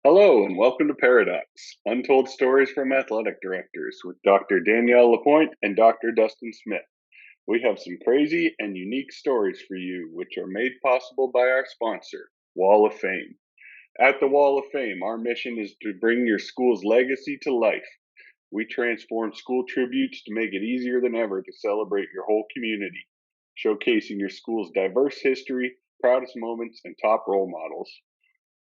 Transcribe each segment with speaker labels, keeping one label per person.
Speaker 1: Hello and welcome to Paradox, Untold Stories from Athletic Directors with Dr. Danielle Lapointe and Dr. Dustin Smith. We have some crazy and unique stories for you, which are made possible by our sponsor, Wall of Fame. At the Wall of Fame, our mission is to bring your school's legacy to life. We transform school tributes to make it easier than ever to celebrate your whole community, showcasing your school's diverse history, proudest moments, and top role models.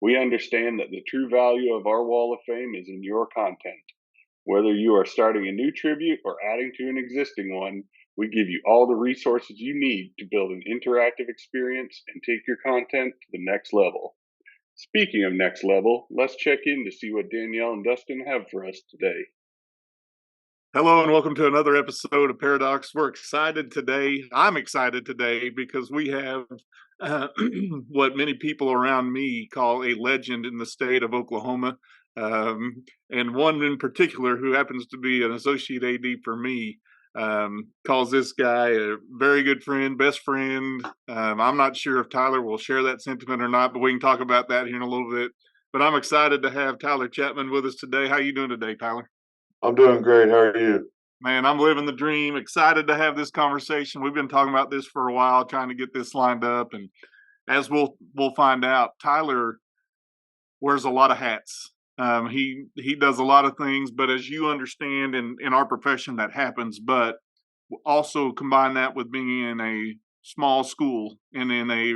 Speaker 1: We understand that the true value of our Wall of Fame is in your content. Whether you are starting a new tribute or adding to an existing one, we give you all the resources you need to build an interactive experience and take your content to the next level. Speaking of next level, let's check in to see what Danielle and Dustin have for us today.
Speaker 2: Hello and welcome to another episode of Paradox. We're excited today. I'm excited today because we have what many people around me call a legend in the state of Oklahoma. And one in particular who happens to be an associate AD for me calls this guy a very good friend, best friend. I'm not sure if Tyler will share that sentiment or not, but we can talk about that here in a little bit. But I'm excited to have Tyler Chapman with us today. How are you doing today, Tyler?
Speaker 3: I'm doing great. How are you?
Speaker 2: Man, I'm living the dream. Excited to have this conversation. We've been talking about this for a while, trying to get this lined up, and as we'll find out, Tyler wears a lot of hats. He does a lot of things, but as you understand, in our profession, that happens. But also combine that with being in a small school and in a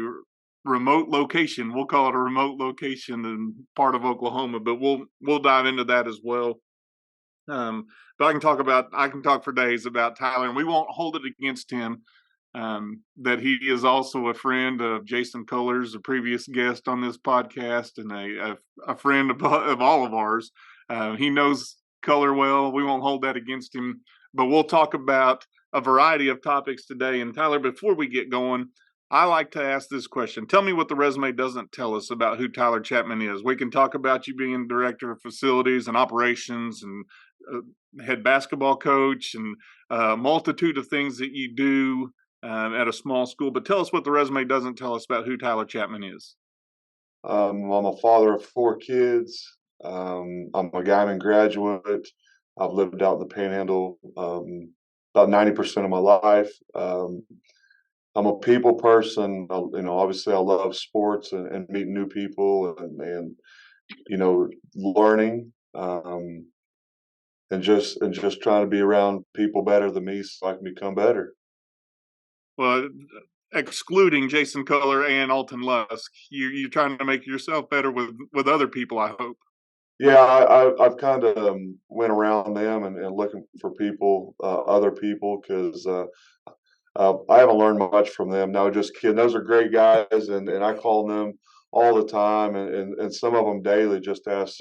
Speaker 2: remote location. We'll call it a remote location in part of Oklahoma, but we'll dive into that as well. But I can talk for days about Tyler, and we won't hold it against him. That he is also a friend of Jason Cullors, a previous guest on this podcast, and a friend of all of ours. He knows Cullor well. We won't hold that against him, but we'll talk about a variety of topics today. And Tyler, before we get going, I like to ask this question. Tell me what the resume doesn't tell us about who Tyler Chapman is. We can talk about you being director of facilities and operations and head basketball coach and a multitude of things that you do at a small school. But tell us what the resume doesn't tell us about who Tyler Chapman is.
Speaker 3: I'm a father of 4 kids. I'm a Guymon graduate. I've lived out in the Panhandle about 90% of my life. I'm a people person. Obviously, I love sports and meeting new people and learning and just trying to be around people better than me so I can become better.
Speaker 2: Well, excluding Jason Cullor and Alton Lusk, you're trying to make yourself better with other people, I hope.
Speaker 3: Yeah, I've kind of went around them and looking for people, other people, because I haven't learned much from them. No, just kidding. Those are great guys, and I call them all the time, and some of them daily, just to ask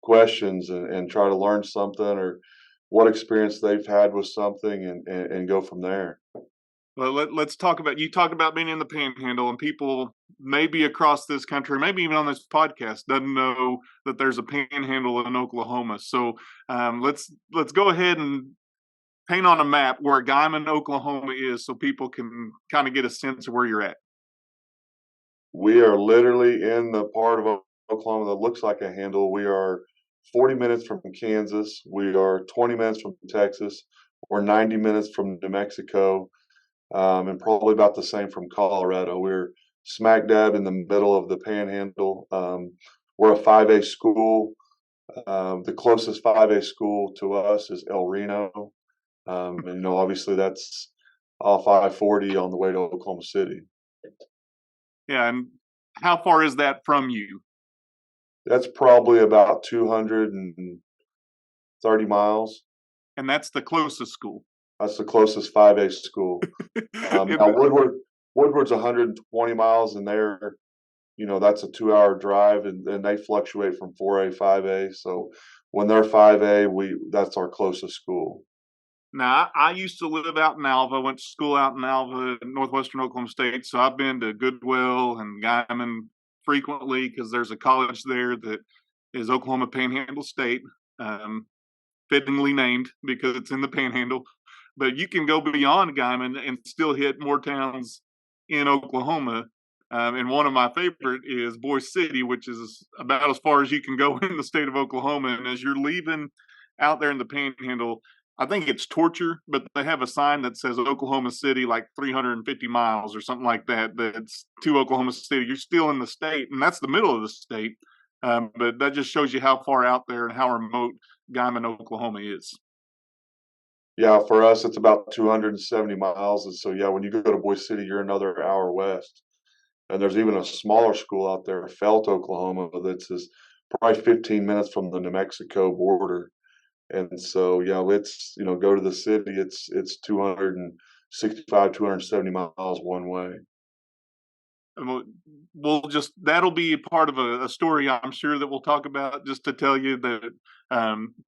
Speaker 3: questions and try to learn something or what experience they've had with something and go from there.
Speaker 2: Well, let's talk about, you talk about being in the Panhandle, and people maybe across this country, maybe even on this podcast, doesn't know that there's a Panhandle in Oklahoma. So let's go ahead and paint on a map where Guymon, Oklahoma is, so people can kind of get a sense of where you're at.
Speaker 3: We are literally in the part of Oklahoma that looks like a handle. We are 40 minutes from Kansas. We are 20 minutes from Texas. We're 90 minutes from New Mexico. And probably about the same from Colorado. We're smack dab in the middle of the Panhandle. We're a 5A school. The closest 5A school to us is El Reno. And obviously that's off I-40 on the way to Oklahoma City.
Speaker 2: Yeah, and how far is that from you?
Speaker 3: That's probably about 230 miles.
Speaker 2: And that's the closest school.
Speaker 3: That's the closest 5A school. Now Woodward's 120 miles, and that's a 2-hour drive, and they fluctuate from 4A, 5A. So when they're 5A, that's our closest school.
Speaker 2: Now, I used to live out in Alva, went to school out in Alva, northwestern Oklahoma State. So I've been to Goodwill and Guymon frequently because there's a college there that is Oklahoma Panhandle State, fittingly named because it's in the Panhandle. But you can go beyond Guymon and still hit more towns in Oklahoma. And one of my favorite is Boise City, which is about as far as you can go in the state of Oklahoma. And as you're leaving out there in the Panhandle, I think it's Torture, but they have a sign that says Oklahoma City, like 350 miles or something like that. That's to Oklahoma City. You're still in the state, and that's the middle of the state. But that just shows you how far out there and how remote Guymon, Oklahoma is.
Speaker 3: Yeah, for us, it's about 270 miles. And so, yeah, when you go to Boise City, you're another hour west. And there's even a smaller school out there, Felt, Oklahoma, that's probably 15 minutes from the New Mexico border. And so, yeah, it's, go to the city, it's 265, 270 miles one way.
Speaker 2: And that'll be part of a story I'm sure that we'll talk about, just to tell you that.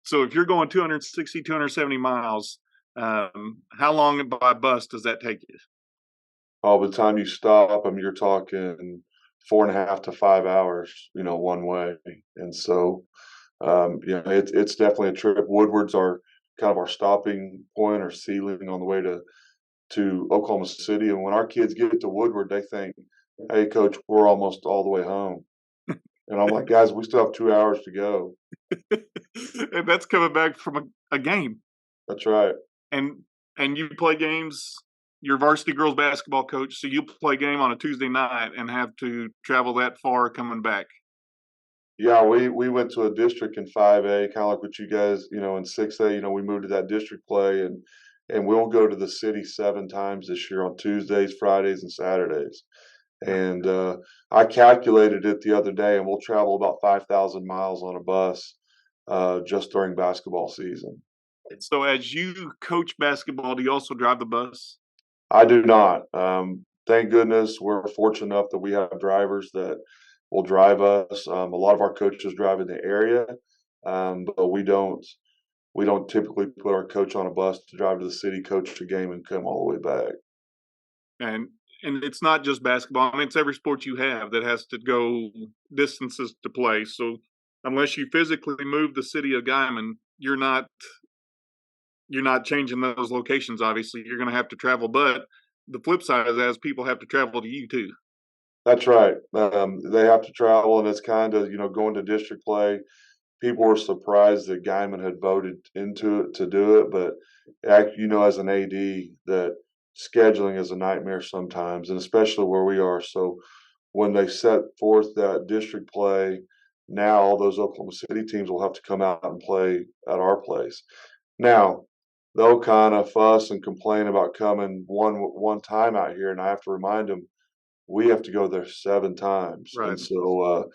Speaker 2: So if you're going 260, 270 miles, how long by bus does that take you?
Speaker 3: By the time you stop, I mean, you're talking 4.5 to 5 hours, one way. And so, it's definitely a trip. Woodward's our kind of our stopping point or ceiling on the way to Oklahoma City. And when our kids get to Woodward, they think, "Hey, coach, we're almost all the way home." And I'm like, "Guys, we still have 2 hours to go."
Speaker 2: And that's coming back from a game.
Speaker 3: That's right.
Speaker 2: And you play games. You're varsity girls basketball coach, so you play a game on a Tuesday night and have to travel that far coming back.
Speaker 3: Yeah, we went to a district in 5A, kind of like what you guys, in 6A. We moved to that district play, and we'll go to the city 7 times this year on Tuesdays, Fridays, and Saturdays. And I calculated it the other day, and we'll travel about 5,000 miles on a bus just during basketball season.
Speaker 2: So as you coach basketball, do you also drive the bus?
Speaker 3: I do not. Thank goodness we're fortunate enough that we have drivers that will drive us. A lot of our coaches drive in the area, but we don't typically put our coach on a bus to drive to the city, coach a game, and come all the way back.
Speaker 2: And it's not just basketball. I mean, it's every sport you have that has to go distances to play. So unless you physically move the city of Guymon, you're not changing those locations. Obviously, you're going to have to travel. But the flip side is, as people have to travel to you too.
Speaker 3: That's right. They have to travel, and it's kind of going to district play. People were surprised that Guymon had voted into it to do it, but as an AD, that scheduling is a nightmare sometimes, and especially where we are. So when they set forth that district play, now all those Oklahoma City teams will have to come out and play at our place. Now they'll kind of fuss and complain about coming one time out here, and I have to remind them we have to go there 7 times,
Speaker 2: Right.
Speaker 3: and so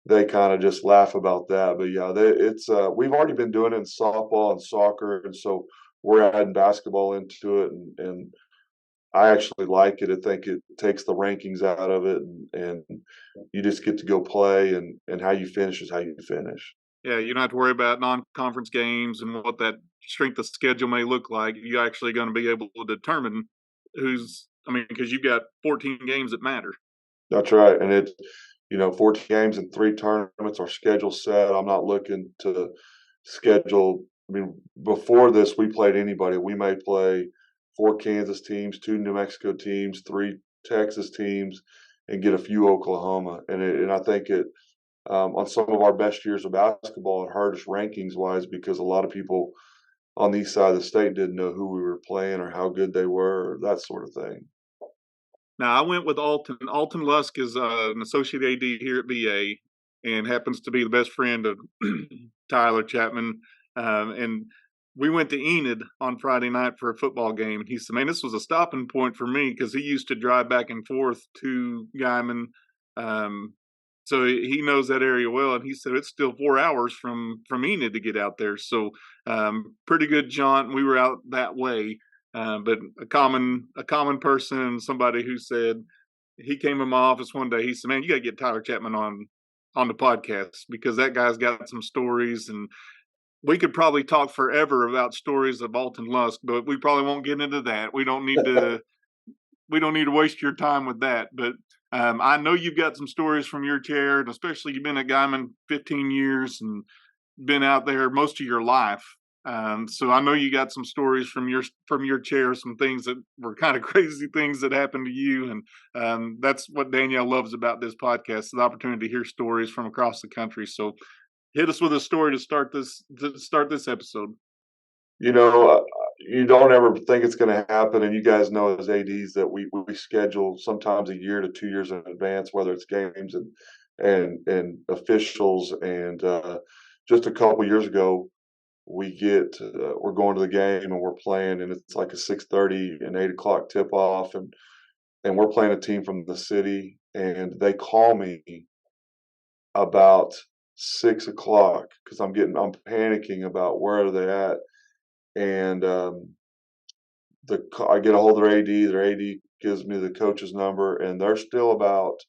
Speaker 3: they kind of just laugh about that. But yeah, it's we've already been doing it in softball and soccer, and so we're adding basketball into it, and I actually like it. I think it takes the rankings out of it, and you just get to go play, and how you finish is how you finish.
Speaker 2: Yeah, you don't have to worry about non-conference games and what that strength of schedule may look like. You're actually going to be able to determine because you've got 14 games that matter.
Speaker 3: That's right, and it's 14 games and 3 tournaments. Our schedule's set. I'm not looking to schedule. I mean, before this, we played anybody. We may play 4 Kansas teams, 2 New Mexico teams, 3 Texas teams, and get a few Oklahoma. And I think it on some of our best years of basketball, it hurt us rankings wise because a lot of people on the east side of the state didn't know who we were playing or how good they were or that sort of thing.
Speaker 2: Now, I went with Alton. Alton Lusk is an associate AD here at BA and happens to be the best friend of Tyler Chapman. And we went to Enid on Friday night for a football game. And he said, "Man, this was a stopping point for me," because he used to drive back and forth to Guymon. So he knows that area well. And he said it's still 4 hours from Enid to get out there. So pretty good jaunt. We were out that way. But a common person, somebody who said, he came in my office one day. He said, "Man, you got to get Tyler Chapman on the podcast, because that guy's got some stories, and we could probably talk forever about stories of Alton Lusk, but we probably won't get into that. We don't need to waste your time with that. But I know you've got some stories from your chair, and especially you've been at Guymon 15 years and been out there most of your life. So I know you got some stories from your chair, some things that were kind of crazy things that happened to you, and that's what Danielle loves about this podcast: the opportunity to hear stories from across the country. So hit us with a story to start this episode.
Speaker 3: You don't ever think it's going to happen, and you guys know as ads that we schedule sometimes a year to 2 years in advance, whether it's games and officials. And just a couple years ago, we're going to the game and we're playing, and it's like a 6:30 and 8 o'clock tip off, and we're playing a team from the city, and they call me about 6 o'clock because I'm panicking about where are they at. And I get a hold of their AD. Their AD gives me the coach's number, and they're still about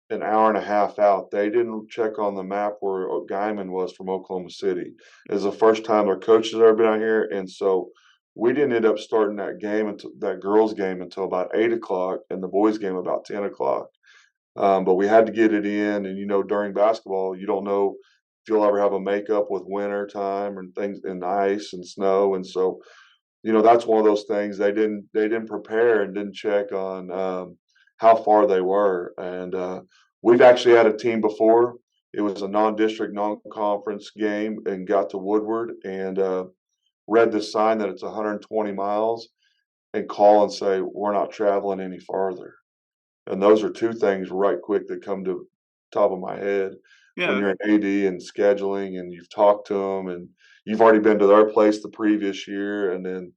Speaker 3: an hour and a half out. They didn't check on the map where Guymon was from Oklahoma City. It was the first time their coach has ever been out here, and so we didn't end up starting that girls' game until about 8 o'clock, and the boys' game about 10 o'clock. But we had to get it in, and during basketball, you don't know if you'll ever have a makeup with winter time and things and ice and snow, and so that's one of those things they didn't prepare and didn't check on how far they were. And we've actually had a team before. It was a non-district, non-conference game, and got to Woodward and read the sign that it's 120 miles and call and say we're not traveling any farther. And those are two things right quick that come to top of my head when
Speaker 2: Yeah,
Speaker 3: you're an AD and scheduling and you've talked to them and you've already been to their place the previous year, and then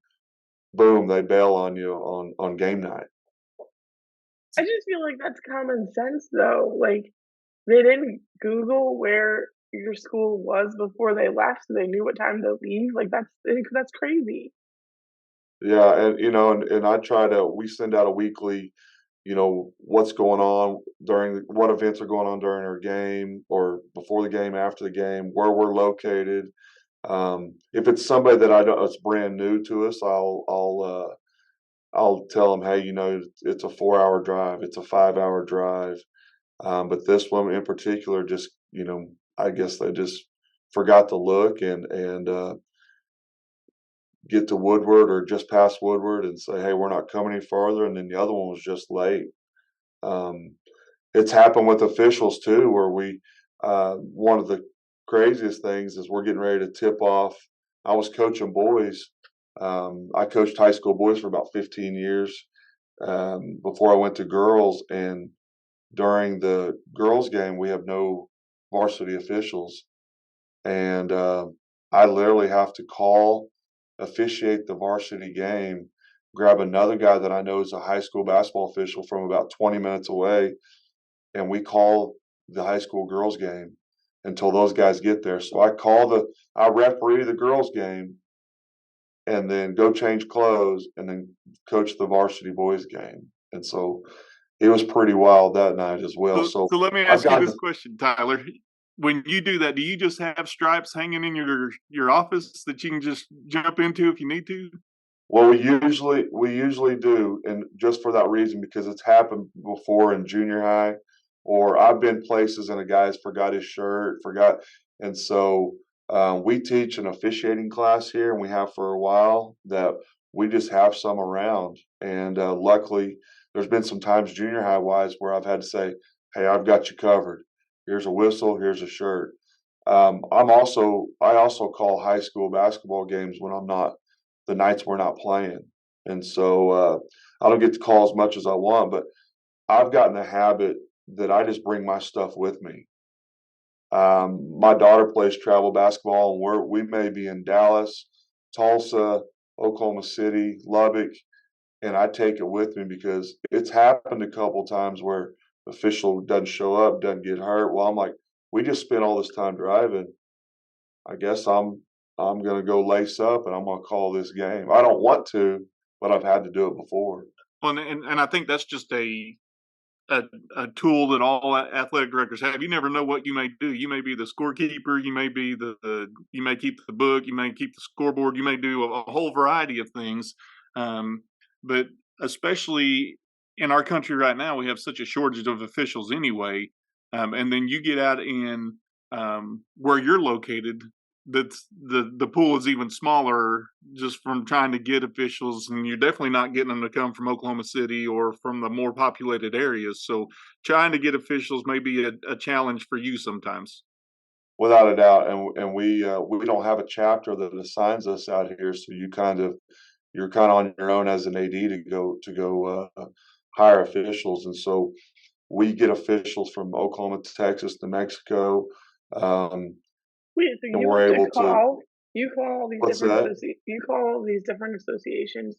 Speaker 3: boom, they bail on you on game night.
Speaker 4: I just feel like that's common sense, though. Like, they didn't Google where your school was before they left, so they knew what time to leave. Like, that's crazy.
Speaker 3: Yeah, and we send out a weekly, what's going on what events are going on during our game or before the game, after the game, where we're located. If it's somebody that I don't, it's brand new to us, I'll tell them, hey, it's a 4-hour drive, it's a 5-hour drive. But this one in particular, just I guess they just forgot to look and get to Woodward or just past Woodward and say, hey, we're not coming any farther. And then the other one was just late. Um, it's happened with officials too, where one of the craziest things is we're getting ready to tip off. I was coaching boys. I coached high school boys for about 15 years before I went to girls. And during the girls' game, we have no varsity officials. And I literally have to officiate the varsity game, grab another guy that I know is a high school basketball official from about 20 minutes away, and we call the high school girls game until those guys get there. So I referee the girls game and then go change clothes and then coach the varsity boys game. And so it was pretty wild that night as well. So
Speaker 2: let me
Speaker 3: I've
Speaker 2: ask you
Speaker 3: got
Speaker 2: this question, Tyler. When you do that, do you just have stripes hanging in your office that you can just jump into if you need to?
Speaker 3: Well, we usually do, and just for that reason, because it's happened before in junior high, or I've been places and a guy's forgot his shirt, and so we teach an officiating class here, and we have for a while that we just have some around, and luckily, there's been some times junior high wise where I've had to say, "Hey, I've got you covered. Here's a whistle. Here's a shirt." I also call high school basketball games when I'm not the nights we're not playing. And so I don't get to call as much as I want, but I've gotten a habit that I just bring my stuff with me. My daughter plays travel basketball, and we may be in Dallas, Tulsa, Oklahoma City, Lubbock, and I take it with me because it's happened a couple times where the official doesn't show up, doesn't get hurt. Well, I'm like, we just spent all this time driving. I guess I'm going to go lace up and I'm going to call this game. I don't want to, but I've had to do it before.
Speaker 2: Well, and I think that's just a tool that all athletic directors have. You never know what you may do. You may be the scorekeeper. You may be you may keep the book. You may keep the scoreboard. You may do a whole variety of things. But especially in our country right now, we have such a shortage of officials anyway. And then you get out in where you're located. that's the pool is even smaller just from trying to get officials, and you're definitely not getting them to come from Oklahoma City or from the more populated areas. So trying to get officials may be a challenge for you sometimes.
Speaker 3: Without a doubt, and we don't have a chapter that assigns us out here, so you're kind of on your own as an AD to go hire officials, and so we get officials from Oklahoma, Texas, New Mexico, um,
Speaker 4: Wait, so
Speaker 3: and
Speaker 4: you
Speaker 3: we're
Speaker 4: have to
Speaker 3: able to.
Speaker 4: you call all these
Speaker 3: What's
Speaker 4: different
Speaker 3: that?
Speaker 4: you call all these different associations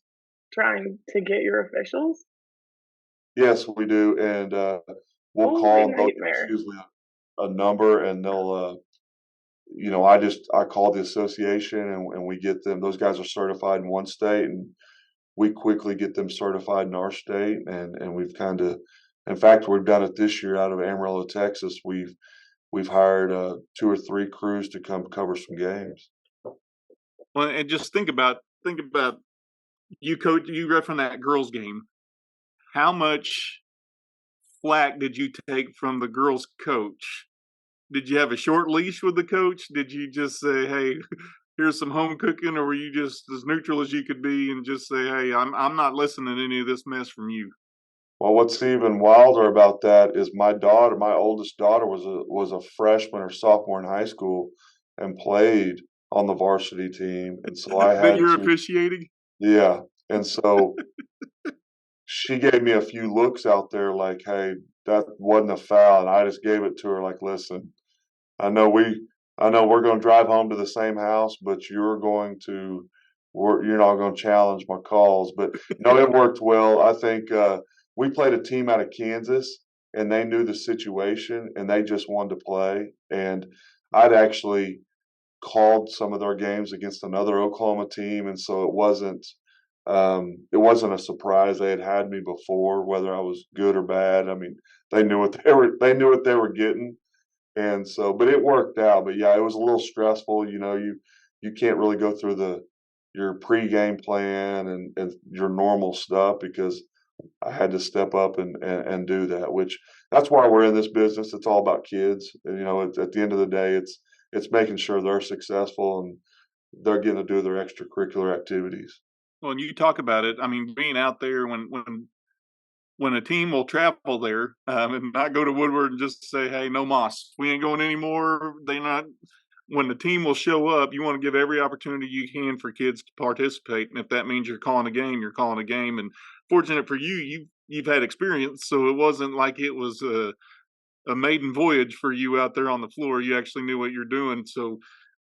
Speaker 4: trying to get your officials?
Speaker 3: Yes, we do, and we'll
Speaker 4: Holy
Speaker 3: call them. They'll give us
Speaker 4: nightmare.
Speaker 3: usually a number, and they'll I call the association, and we get them. Those guys are certified in one state, and we quickly get them certified in our state, and we've kind of, in fact, we've done it this year out of Amarillo, Texas. We've hired 2 or 3 crews to come cover some games.
Speaker 2: Well, and just think about you coach you ref in that girls game. How much flack did you take from the girls coach? Did you have a short leash with the coach? Did you just say, "Hey, here's some home cooking," or were you just as neutral as you could be and just say, "Hey, I'm not listening to any of this mess from you"?
Speaker 3: Well, what's even wilder about that is my oldest daughter, was a freshman or sophomore in high school and played on the varsity team, and so I
Speaker 2: That
Speaker 3: had
Speaker 2: you're
Speaker 3: to,
Speaker 2: officiating?
Speaker 3: yeah, and so she gave me a few looks out there like, "Hey, that wasn't a foul," and I just gave it to her like, "Listen, I know we I know we're gonna drive home to the same house, but you're not gonna challenge my calls." But, no, it worked well. I think, we played a team out of Kansas, and they knew the situation, and they just wanted to play, and I'd actually called some of their games against another Oklahoma team, and so it wasn't a surprise. They had me before, whether I was good or bad. I mean, they knew what they were getting, and so, but it worked out. But yeah, it was a little stressful. You can't really go through your pregame plan and your normal stuff because I had to step up and do that. Which that's why we're in this business. It's all about kids. And, at the end of the day, it's making sure they're successful and they're getting to do their extracurricular activities.
Speaker 2: Well, and you talk about it. I mean, being out there when a team will travel there and not go to Woodward and just say, "Hey, no moss, we ain't going anymore." They not when the team will show up. You want to give every opportunity you can for kids to participate, and if that means you're calling a game, you're calling a game. And fortunate for you, you've had experience, so it wasn't like it was a maiden voyage for you out there on the floor. You actually knew what you're doing. So,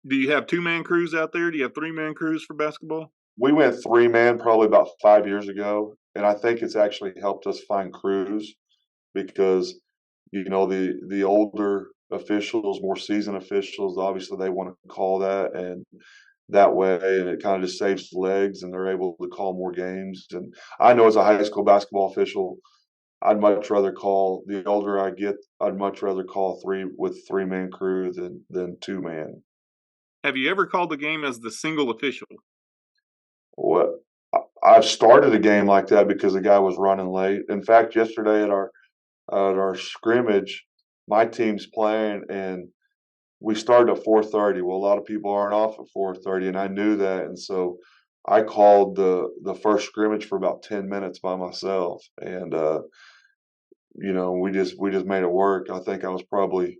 Speaker 2: do you have 2-man crews out there? Do you have 3-man crews for basketball?
Speaker 3: We went 3-man probably about 5 years ago, and I think it's actually helped us find crews because the older officials, more seasoned officials, obviously they want to call that and that way, and it kind of just saves legs, and they're able to call more games. And I know as a high school basketball official, the older I get, I'd much rather call 3-man crew than 2-man.
Speaker 2: Have you ever called the game as the single official?
Speaker 3: What I've started a game like that because the guy was running late. In fact, yesterday at our scrimmage, my team's playing, and we started at 4:30. Well, a lot of people aren't off at 4:30, and I knew that, and so I called the first scrimmage for about 10 minutes by myself, and we just made it work. I think I was probably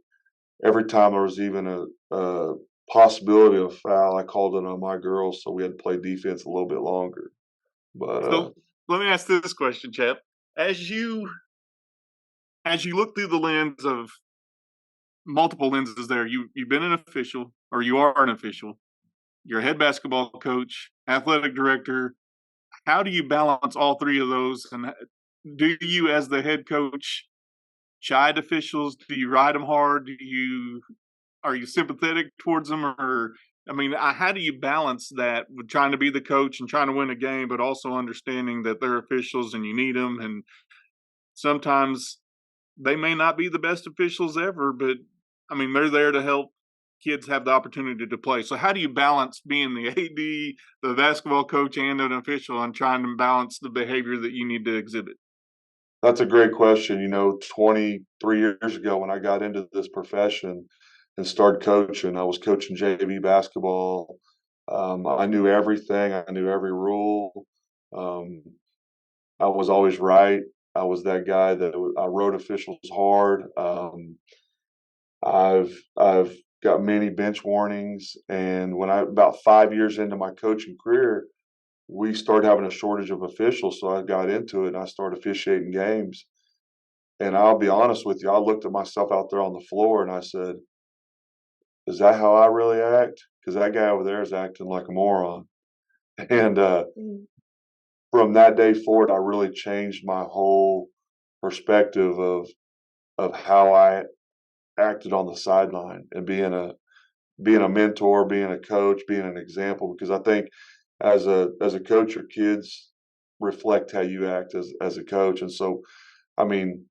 Speaker 3: every time there was even a possibility of foul, I called it on my girls, so we had to play defense a little bit longer. But
Speaker 2: So let me ask this question, Chap. As you as you look through the lens of multiple lenses there, you've been an official or you are an official, you're a head basketball coach, athletic director. How do you balance all three of those? And do you, as the head coach, chide officials? Do you ride them hard? Are you sympathetic towards them, or I mean, how do you balance that with trying to be the coach and trying to win a game, but also understanding that they're officials and you need them, and sometimes they may not be the best officials ever, but I mean, they're there to help kids have the opportunity to play. So how do you balance being the AD, the basketball coach, and an official, and trying to balance the behavior that you need to exhibit?
Speaker 3: that's a great question. 23 years ago when I got into this profession, and started coaching. I was coaching JV basketball. I knew everything. I knew every rule. Um, I was always right. I was that guy that I rode officials hard. I've got many bench warnings, and when I about 5 years into my coaching career, we started having a shortage of officials, so I got into it and I started officiating games. And I'll be honest with you, I looked at myself out there on the floor and I said, "Is that how I really act? Because that guy over there is acting like a moron." And
Speaker 4: Mm.
Speaker 3: from that day forward, I really changed my whole perspective of how I acted on the sideline and being a mentor, being a coach, being an example. Because I think as a coach, your kids reflect how you act as a coach. And so, I mean,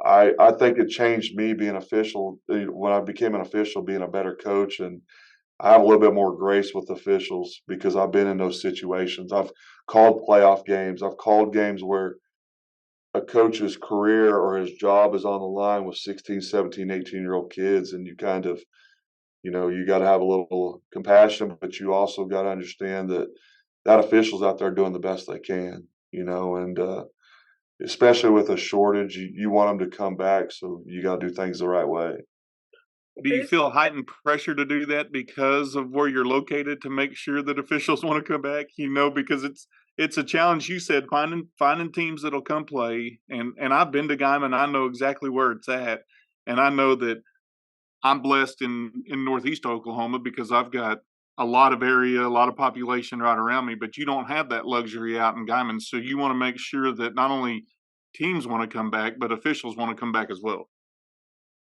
Speaker 3: I think it changed me being official when I became an official, being a better coach, and I have a little bit more grace with officials because I've been in those situations. I've called playoff games. I've called games where a coach's career or his job is on the line with 16, 17, 18-year-old kids, and you kind of, you got to have a little compassion, but you also got to understand that official's out there doing the best they can, and especially with a shortage, you want them to come back, so you got to do things the right way.
Speaker 2: Do you feel heightened pressure to do that because of where you're located to make sure that officials want to come back? Because it's a challenge. You said finding teams that'll come play, and I've been to Guymon. I know exactly where it's at, and I know that I'm blessed in northeast Oklahoma because I've got a lot of area, a lot of population right around me. But you don't have that luxury out in Guymon, so you want to make sure that not only teams want to come back, but officials want to come back as well.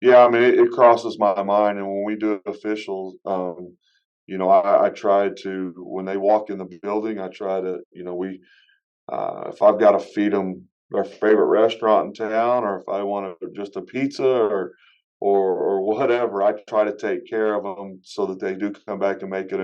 Speaker 3: Yeah, I mean, it crosses my mind, and when we do officials, I try to, when they walk in the building, I try to, if I've got to feed them their favorite restaurant in town, or if I want just a pizza or whatever, I try to take care of them so that they do come back and make it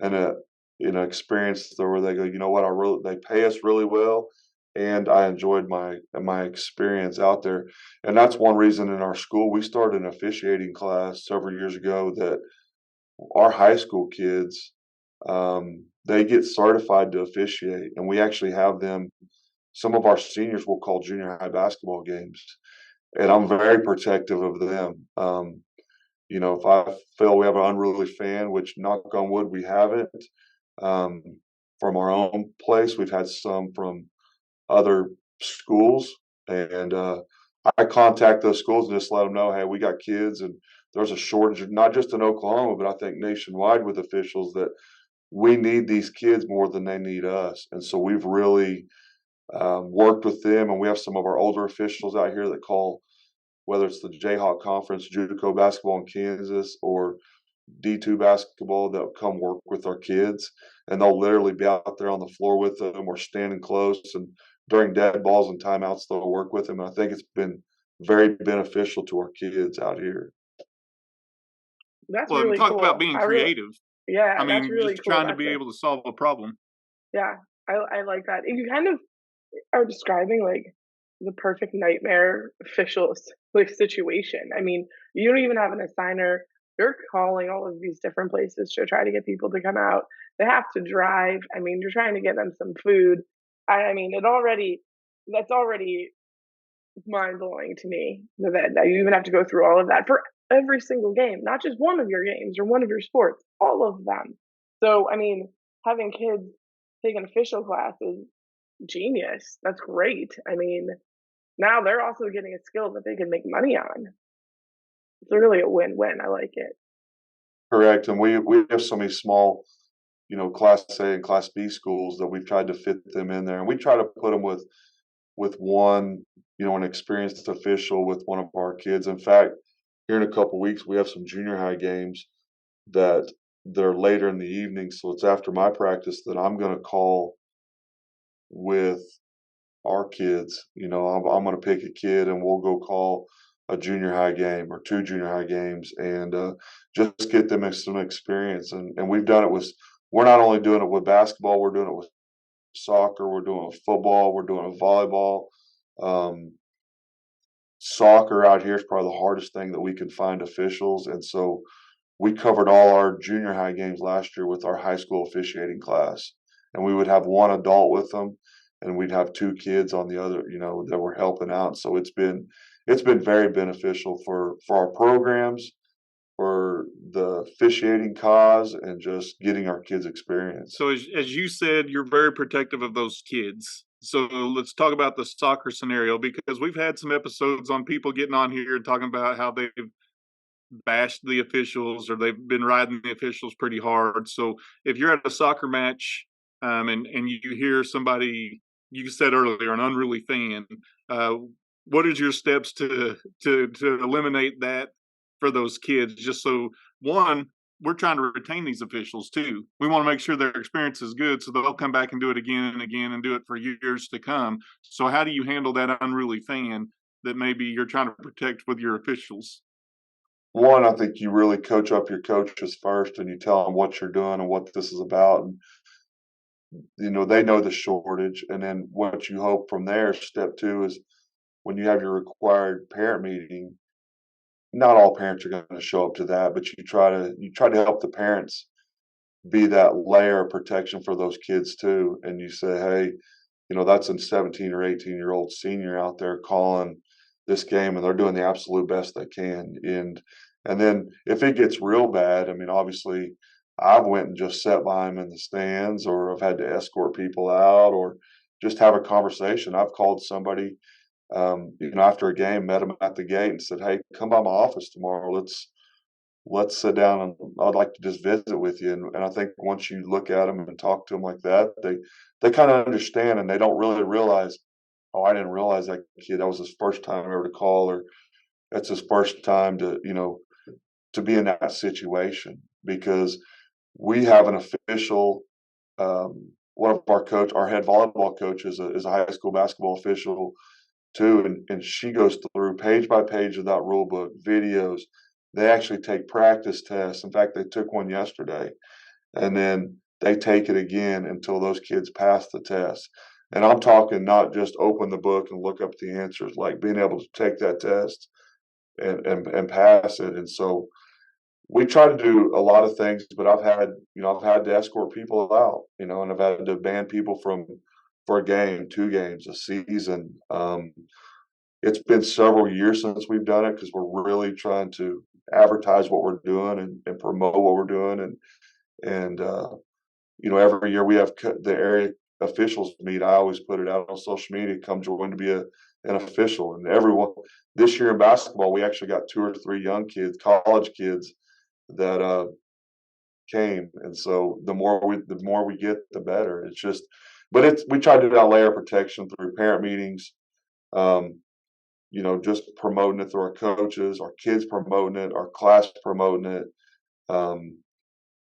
Speaker 3: an experience where they go, you know what, they pay us really well, and I enjoyed my experience out there. And that's one reason in our school we started an officiating class several years ago that our high school kids, they get certified to officiate, and we actually have them. Some of our seniors will call junior high basketball games, and I'm very protective of them. If I feel we have an unruly fan, which knock on wood we haven't, um, from our own place, we've had some from other schools, and I contact those schools and just let them know, hey, we got kids, and there's a shortage, not just in Oklahoma, but I think nationwide with officials, that we need these kids more than they need us. And so we've really worked with them, and we have some of our older officials out here that call, whether it's the Jayhawk Conference, JUCO basketball in Kansas, or D2 basketball, that come work with our kids, and they'll literally be out there on the floor with them or standing close, and during dead balls and timeouts they'll work with them. And I think it's been very beneficial to our kids out here.
Speaker 4: That's
Speaker 2: Well, and
Speaker 4: really
Speaker 2: talk about
Speaker 4: cool.
Speaker 2: being creative. I
Speaker 4: Yeah, that's
Speaker 2: mean,
Speaker 4: really
Speaker 2: just
Speaker 4: cool.
Speaker 2: trying to be able to solve a problem.
Speaker 4: Yeah, I like that. And you kind of are describing like the perfect nightmare official like situation. I mean, you don't even have an assigner. You're calling all of these different places to try to get people to come out. They have to drive. I mean, you're trying to get them some food. I mean, that's already mind blowing to me that you even have to go through all of that for every single game, not just one of your games or one of your sports, all of them. So, I mean, having kids take an official class is genius. That's great. I mean, now they're also getting a skill that they can make money on. It's really a win-win. I like it.
Speaker 3: Correct. And we have so many small, Class A and Class B schools that we've tried to fit them in there, and we try to put them with one, an experienced official with one of our kids. In fact, here in a couple of weeks, we have some junior high games that they're later in the evening, so it's after my practice that I'm going to call with our kids. I'm going to pick a kid, and we'll go call a junior high game or two junior high games, and just get them some experience. And we've done it with. We're not only doing it with basketball, we're doing it with soccer, we're doing it with football, we're doing it with volleyball. soccer out here is probably the hardest thing that we can find officials. And so we covered all our junior high games last year with our high school officiating class. And we would have one adult with them, and we'd have two kids on the other, that were helping out. So it's been very beneficial for our programs, for the officiating cause, and just getting our kids experience.
Speaker 2: So as you said, you're very protective of those kids. So let's talk about the soccer scenario, because we've had some episodes on people getting on here and talking about how they've bashed the officials or they've been riding the officials pretty hard. So if you're at a soccer match and you hear somebody, you said earlier, an unruly fan, what is your steps to eliminate that for those kids? Just so, one, we're trying to retain these officials too. We want to make sure their experience is good so they'll come back and do it again and again and do it for years to come. So how do you handle that unruly fan that maybe you're trying to protect with your officials?
Speaker 3: One, I think you really coach up your coaches first, and you tell them what you're doing and what this is about. And, they know the shortage. And then what you hope from there, step two, is when you have your required parent meeting, not all parents are going to show up to that, but you try to help the parents be that layer of protection for those kids too. And you say, hey, that's a 17 or 18-year-old senior out there calling this game, and they're doing the absolute best they can. And then if it gets real bad, I mean, obviously I've went and just sat by them in the stands, or I've had to escort people out, or just have a conversation. I've called somebody, after a game, met them at the gate and said, hey, come by my office tomorrow. Let's sit down, and I'd like to just visit with you. And I think once you look at them and talk to them like that, they kind of understand, and they don't really realize, oh, I didn't realize that kid, that was his first time ever to call, or that's his first time to be in that situation. Because we have an official, one of our head volleyball coach is a high school basketball official too, and she goes through page by page of that rule book, videos. They actually take practice tests. In fact, they took one yesterday, and then they take it again until those kids pass the test. And I'm talking not just open the book and look up the answers, like being able to take that test and pass it. And so we try to do a lot of things, but I've had to escort people out, and I've had to ban people for a game, 2 games, a season. It's been several years since we've done it, because we're really trying to advertise what we're doing and promote what we're doing. And every year we have the area officials meet. I always put it out on social media, come join to be an official. And everyone, this year in basketball, we actually got 2 or 3 young kids, college kids, that came. And so the more we get, the better. It's just, but we try to do that layer of protection through parent meetings, just promoting it through our coaches, our kids promoting it, our class promoting it,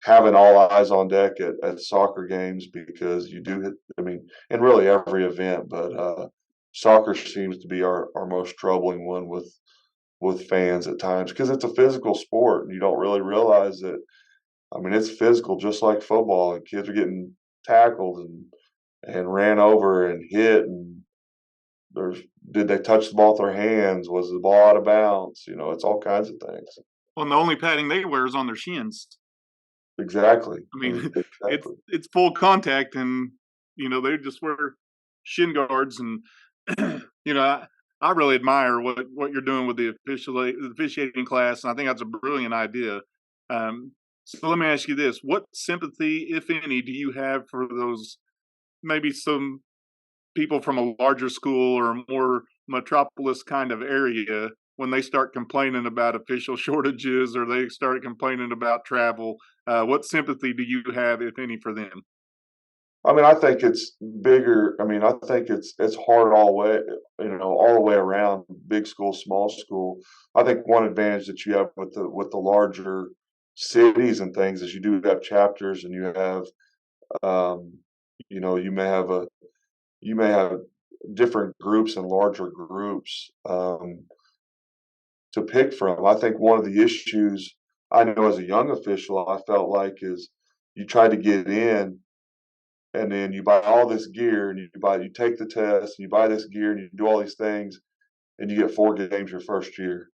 Speaker 3: having all eyes on deck at soccer games, because you do, and really every event, but soccer seems to be our most troubling one with fans at times, because it's a physical sport, and you don't really realize that. It's physical, just like football, and kids are getting tackled and ran over and hit, and did they touch the ball with their hands? Was the ball out of bounds? It's all kinds of things.
Speaker 2: Well, and the only padding they wear is on their shins.
Speaker 3: Exactly.
Speaker 2: Exactly. It's full contact, and they just wear shin guards, and I really admire what you're doing with the officiating class, and I think that's a brilliant idea. So let me ask you this: what sympathy, if any, do you have for those, maybe some people from a larger school or a more metropolis kind of area, when they start complaining about official shortages or they start complaining about travel? What sympathy do you have, if any, for them?
Speaker 3: I think it's bigger. I think it's hard all the way, all the way around, big school, small school. I think one advantage that you have with the larger cities and things is you do have chapters, and you have, you may have different groups and larger groups to pick from. I think one of the issues I know as a young official, I felt like, is you try to get in, and then you buy all this gear, and you take the test, and you buy this gear, and you do all these things, and you get 4 games your first year.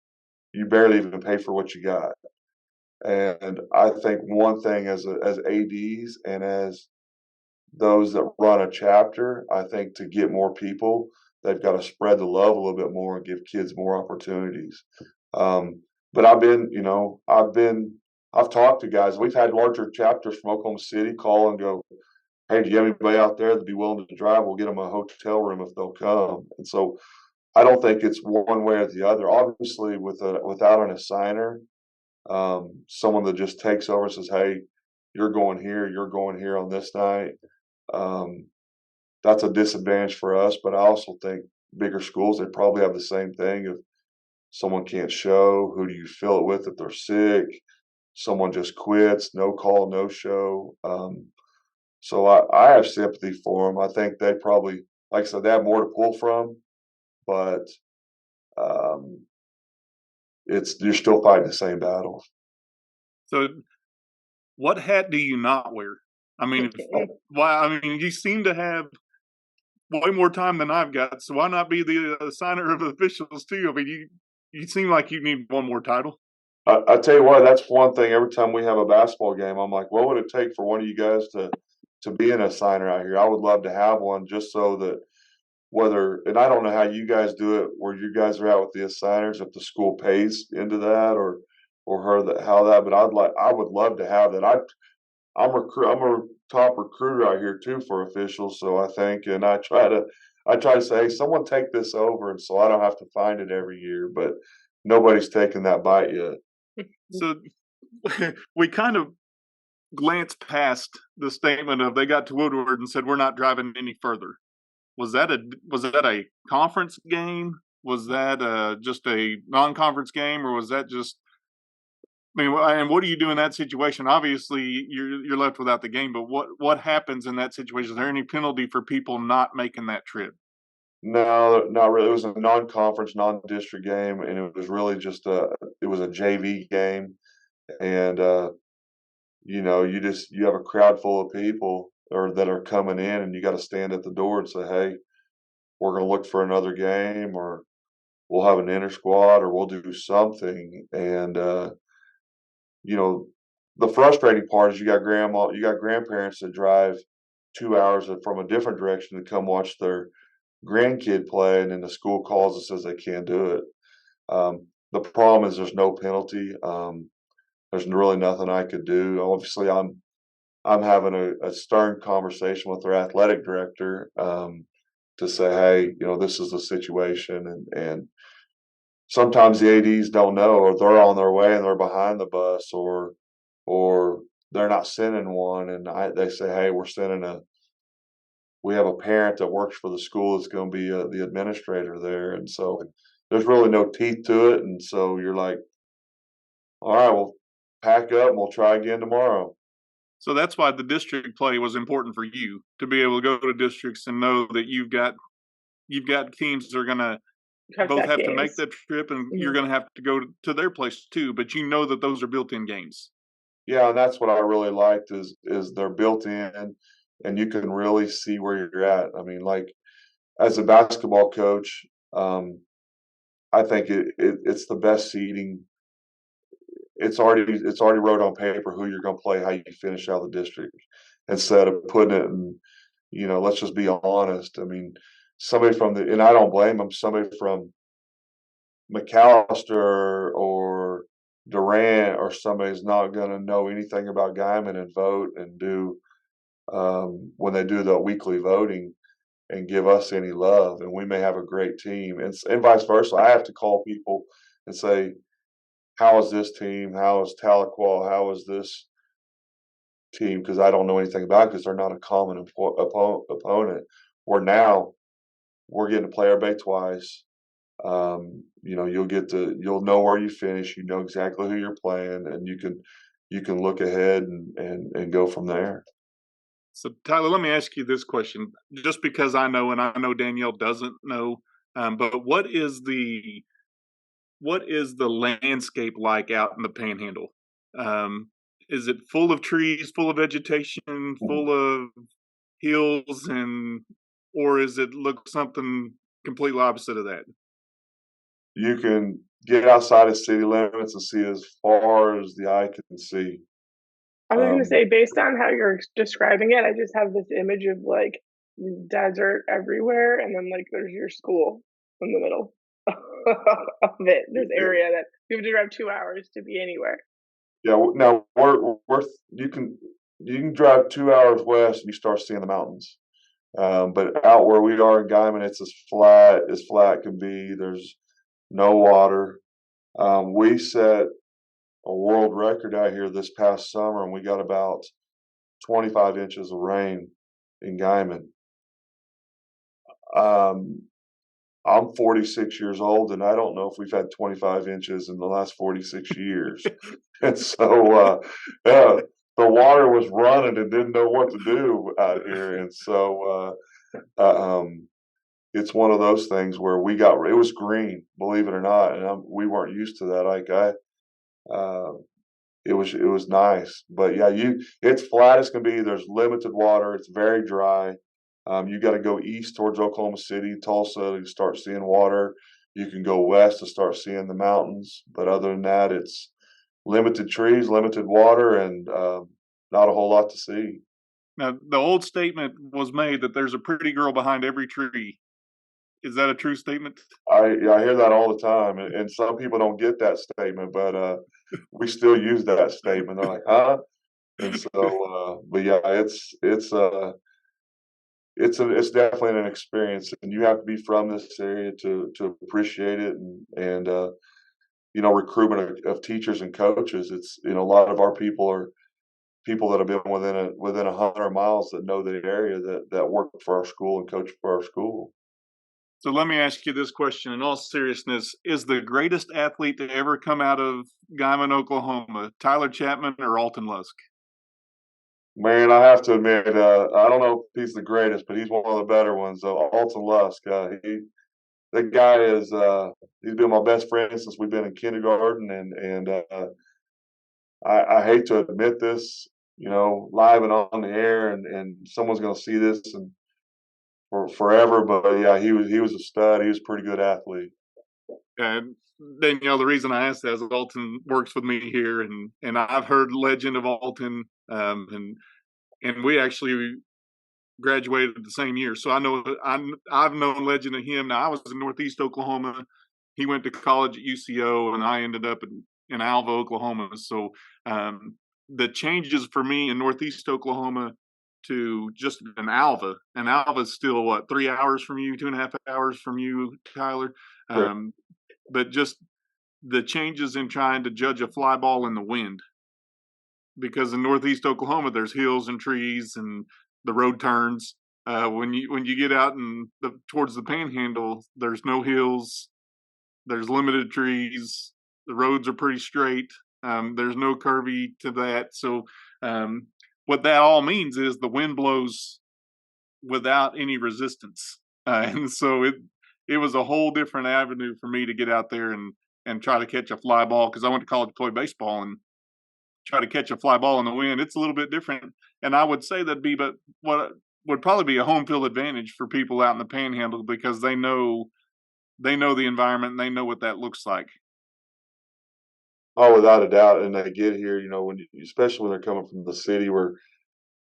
Speaker 3: You barely even pay for what you got. And I think one thing as ADs and as those that run a chapter, I think to get more people, they've got to spread the love a little bit more and give kids more opportunities. But I've talked to guys. We've had larger chapters from Oklahoma City call and go, "Hey, do you have anybody out there that'd be willing to drive? We'll get them a hotel room if they'll come." And so I don't think it's one way or the other. Obviously, without an assigner, someone that just takes over and says, "Hey, you're going here on this night." Um, that's a disadvantage for us. But I also think bigger schools, they probably have the same thing. If someone can't show, who do you fill it with if they're sick? Someone just quits, no call, no show. So I have sympathy for them. I think they probably, like I said, they have more to pull from, but um, you're still fighting the same battle.
Speaker 2: So, what hat do you not wear? I mean, you seem to have way more time than I've got, so why not be the assigner of officials too? I mean, you seem like you need one more title.
Speaker 3: I tell you what, that's one thing. Every time we have a basketball game, I'm like, what would it take for one of you guys to be an assigner out here? I would love to have one, just so that and I don't know how you guys do it, where you guys are out with the assigners, if the school pays into that or but I would love to have that. I'm a top recruiter out here too for officials, so I think, and I try to say, hey, someone take this over, and so I don't have to find it every year. But nobody's taken that bite yet.
Speaker 2: So we kind of glanced past the statement of they got to Woodward and said we're not driving any further. Was that a conference game? Was that just a non-conference game, or was that just? I mean, and what do you do in that situation? Obviously, you're left without the game. But what happens in that situation? Is there any penalty for people not making that trip?
Speaker 3: No, not really. It was a non-conference, non-district game, and it was really just a JV game, and you have a crowd full of people or that are coming in, and you got to stand at the door and say, hey, we're going to look for another game, or we'll have an inter squad, or we'll do something. And the frustrating part is you got grandparents that drive 2 hours from a different direction to come watch their grandkid play, and then the school calls and says they can't do it. The problem is there's no penalty. There's really nothing I could do. Obviously, I'm having a stern conversation with their athletic director to say, hey, this is the situation, and sometimes the ADs don't know, or they're on their way and they're behind the bus, or they're not sending one, and they say, hey, we have a parent that works for the school that's going to be the administrator there, and so there's really no teeth to it, and so you're like, all right, we'll pack up and we'll try again tomorrow.
Speaker 2: So that's why the district play was important for you, to be able to go to districts and know that you've got teams that are going to both have to make that trip, and you're going to have to go to their place too. But you know that those are built-in games.
Speaker 3: Yeah, and that's what I really liked is they're built in, and you can really see where you're at. I mean, like as a basketball coach, I think it's the best seeding. It's already wrote on paper who you're going to play, how you finish out the district, instead of putting it in. Let's just be honest. I mean, somebody and I don't blame them. Somebody from McAllister or Durant or somebody's not going to know anything about Guymon and vote and do when they do the weekly voting and give us any love, and we may have a great team, and vice versa. I have to call people and say, how is this team? How is Tahlequah? How is this team? Because I don't know anything about it, because they're not a common opponent. Or now we're getting to play our bay twice. You'll know where you finish. You know exactly who you're playing, and you can look ahead and go from there.
Speaker 2: So Tyler, let me ask you this question, just because I know, and I know Danielle doesn't know, but what is the landscape like out in the Panhandle? Is it full of trees, full of vegetation, full of hills, or is it look something completely opposite of that?
Speaker 3: you can get outside of city limits and see as far as the eye can see.
Speaker 4: I was gonna
Speaker 3: Um,
Speaker 4: say, based on how you're describing it, I just have this image of like desert everywhere, and then like there's your school in the middle of it. This
Speaker 3: it,
Speaker 4: area that you have to drive 2 hours to be anywhere.
Speaker 3: yeah, now we're you can drive 2 hours west and you start seeing the mountains. But out where we are in Guymon, it's as flat can be. There's no water. We set a world record out here this past summer, and we got about 25 inches of rain in Guymon. Um, I'm 46 years old, and I don't know if we've had 25 inches in the last 46 years. And so, yeah, the water was running and didn't know what to do out here. And so, it's one of those things where it was green, believe it or not, and we weren't used to that. Uh, it was nice, but yeah, it's flat as can be. There's limited water. It's very dry. You got to go east towards Oklahoma City, Tulsa to start seeing water. You can go west to start seeing the mountains, but other than that, it's limited trees, limited water, and not a whole lot to see.
Speaker 2: Now, the old statement was made that there's a pretty girl behind every tree. Is that a true statement?
Speaker 3: I hear that all the time, and some people don't get that statement, but we still use that statement. They're like, "Huh?" And so, but yeah, it's definitely an experience, and you have to be from this area to appreciate it, and recruitment of teachers and coaches. It's a lot of our people are people that have been within 100 miles that know the area that work for our school and coach for our school.
Speaker 2: So let me ask you this question in all seriousness. Is the greatest athlete to ever come out of Guymon, Oklahoma, Tyler Chapman or Alton Lusk?
Speaker 3: Man, I have to admit, I don't know if he's the greatest, but he's one of the better ones. Alton Lusk, the guy he's been my best friend since we've been in kindergarten, and I hate to admit this, live and on the air, and someone's going to see this and for forever. But yeah, he was a stud. He was a pretty good athlete.
Speaker 2: And Danielle, the reason I asked that is Alton works with me here, and I've heard legend of Alton, and we actually graduated the same year, so I've known legend of him. Now I was in Northeast Oklahoma. He went to college at UCO, and I ended up in Alva, Oklahoma. So the changes for me in Northeast Oklahoma to just an Alva, and Alva's still what, 3 hours from you, 2.5 hours from you, Tyler.
Speaker 3: Sure.
Speaker 2: But just the changes in trying to judge a fly ball in the wind, because in Northeast Oklahoma there's hills and trees and the road turns. When you get out towards the Panhandle, there's no hills, there's limited trees, the roads are pretty straight. There's no curvy to that. So what that all means is the wind blows without any resistance, and so it was a whole different avenue for me to get out there and try to catch a fly ball, because I went to college to play baseball, and try to catch a fly ball in the wind, it's a little bit different. And I would say but what would probably be a home field advantage for people out in the Panhandle, because they know the environment and they know what that looks like.
Speaker 3: Oh, without a doubt. And they get here, especially when they're coming from the city where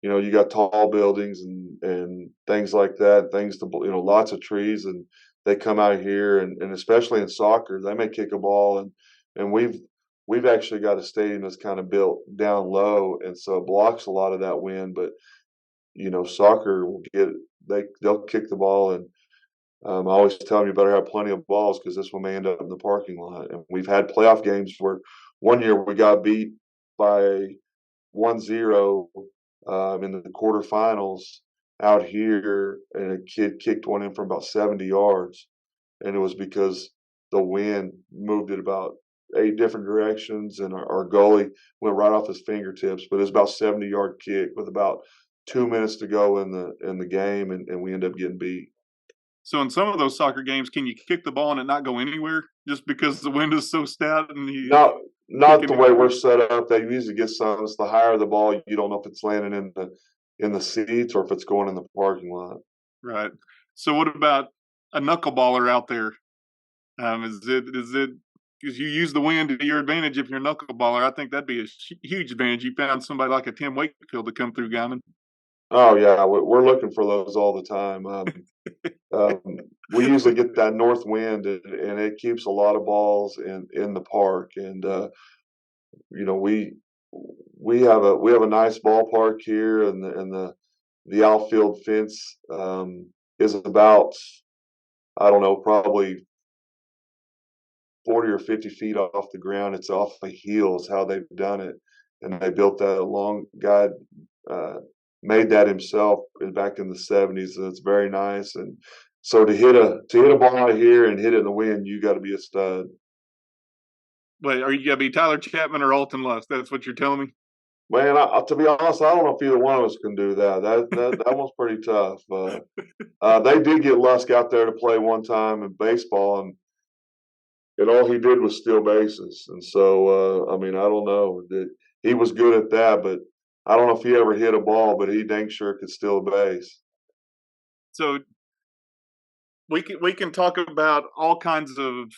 Speaker 3: you got tall buildings and things like that, things to lots of trees, and they come out here and especially in soccer, they may kick a ball and we've actually got a stadium that's kind of built down low, and so it blocks a lot of that wind. But soccer will they'll kick the ball, and I always tell them you better have plenty of balls because this one may end up in the parking lot. And we've had playoff games where one year we got beat by 1-0 in the quarterfinals out here, and a kid kicked one in from about 70 yards, and it was because the wind moved it about 8 different directions, and our goalie went right off his fingertips. But it was about 70-yard kick with about 2 minutes to go in the game, and we ended up getting beat.
Speaker 2: So in some of those soccer games, can you kick the ball and it not go anywhere just because the wind is so stout and
Speaker 3: Not the way we're set up. They usually get some. It's the higher the ball, you don't know if it's landing in the seats or if it's going in the parking lot.
Speaker 2: Right. So what about a knuckleballer out there? Is it because you use the wind to your advantage if you're a knuckleballer? I think that'd be a huge advantage. You found somebody like a Tim Wakefield to come through, Guymon.
Speaker 3: Oh yeah, we're looking for those all the time. Um, we usually get that north wind, and it keeps a lot of balls in the park. And you know, we have a nice ballpark here, and the outfield fence is about, I don't know, probably 40 or 50 feet off the ground. It's off the heels how they've done it, and they built that. A long guy uh, made that himself back in the '70s, and it's very nice. And so to hit a ball out here and hit it in the wind, you got to be a stud.
Speaker 2: Wait, are you gonna be Tyler Chapman or Alton Lusk? That's what you're telling me.
Speaker 3: Man, to be honest, I don't know if either one of us can do that. That one's pretty tough. They did get Lusk out there to play one time in baseball, and all he did was steal bases. And so, I mean, I don't know that he was good at that, but I don't know if he ever hit a ball, but he dang sure could steal a base.
Speaker 2: So we can talk about all kinds of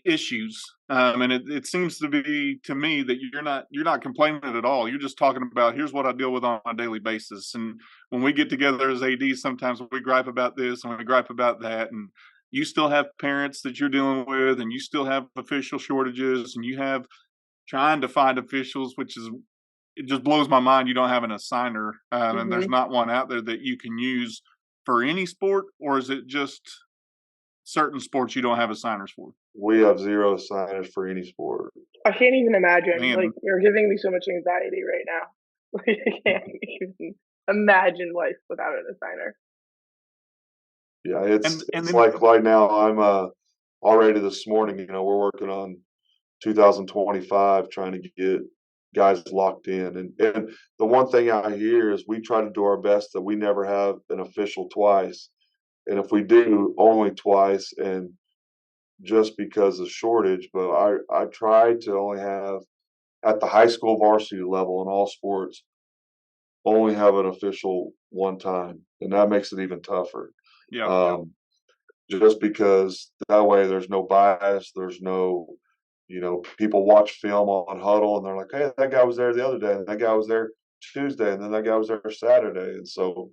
Speaker 2: issues, and it seems to be to me that you're not complaining at all. You're just talking about here's what I deal with on a daily basis. And when we get together as ADs, sometimes we gripe about this and we gripe about that, and you still have parents that you're dealing with, and you still have official shortages, and you have trying to find officials, which is it just blows my mind. You don't have an assigner, and there's
Speaker 4: Mm-hmm.
Speaker 2: not one out there that you can use for any sport, or is it just certain sports you don't have assigners for?
Speaker 3: We have zero signage for any sport.
Speaker 4: I can't even imagine. Like,
Speaker 2: Man,
Speaker 4: you're giving me so much anxiety right now. Like, I can't even imagine life without an assigner.
Speaker 3: Yeah,
Speaker 2: and
Speaker 3: it's
Speaker 2: then
Speaker 3: like right now I'm already this morning. You know, we're working on 2025, trying to get guys locked in. And the one thing I hear is we try to do our best that we never have an official twice, and if we do, only twice, and just because of shortage. But I try to only have at the high school varsity level in all sports only have an official one time, and that makes it even tougher.
Speaker 2: yeah,
Speaker 3: Um, just because that way there's no bias, there's no, you know, people watch film on Huddle and they're like, hey, that guy was there the other day, and that guy was there Tuesday, and then that guy was there Saturday, and so